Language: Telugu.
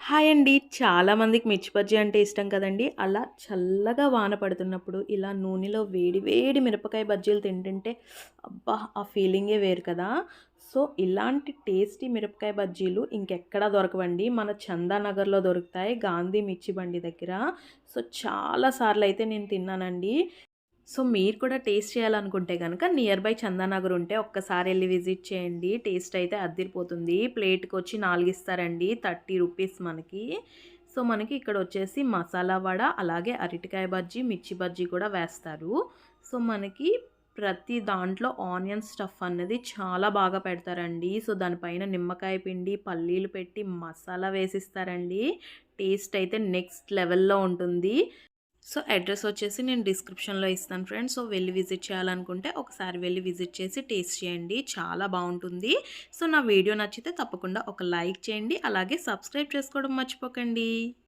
హాయ్ అండి. చాలామందికి మిర్చి బజ్జీ అంటే ఇష్టం కదండీ! అలా చల్లగా వాన పడుతున్నప్పుడు ఇలా నూనెలో వేడి వేడి మిరపకాయ బజ్జీలు తింటుంటే అబ్బా! ఆ ఫీలింగే వేరు కదా! సో, ఇలాంటి టేస్టీ మిరపకాయ బజ్జీలు ఇంకెక్కడా దొరకవండి. మన చందానగర్‌లో దొరుకుతాయి. గాంధీ మిర్చి బండి దగ్గర. సో, చాలా సార్లయితే నేను తిన్నానండి. సో, మీరు కూడా టేస్ట్ చేయాలనుకుంటే గనక నియర్ బై చందానగర్ ఉంటే ఒక్కసారి ఎళ్లి విజిట్ చేయండి. టేస్ట్ అయితే అద్దిరిపోతుంది. ప్లేట్‌కొచ్చి 4 ఇస్తారండి. 30 రూపీస్ మనకి. సో, మనకి ఇక్కడొచ్చేసి మసాలా వడ, అలాగే అరటికాయ బజ్జీ, మిర్చి బజ్జీ కూడా వేస్తారు. సో, మనకి ప్రతి దాంట్లో ఆనియన్ స్టఫ్ అన్నది చాలా బాగా పెడతారండి. సో, దానిపైన నిమ్మకాయ పిండి, పల్లీలు పెట్టి మసాలా వేసిస్తారండి. టేస్ట్ అయితే నెక్స్ట్ లెవెల్‌లో ఉంటుంది. సో, అడ్రెస్ వచ్చేసి నేను డిస్క్రిప్షన్‌లో ఇస్తాను ఫ్రెండ్స్. సో, వెళ్లి విజిట్ చేయాలనుకుంటే ఒకసారి వెళ్లి విజిట్ చేసి టేస్ట్ చేయండి. చాలా బావుంటుంది. సో, నా వీడియో నచ్చితే తప్పకుండా ఒక లైక్ చేయండి. అలాగే సబ్స్క్రైబ్ చేసుకోవడం మర్చిపోకండి.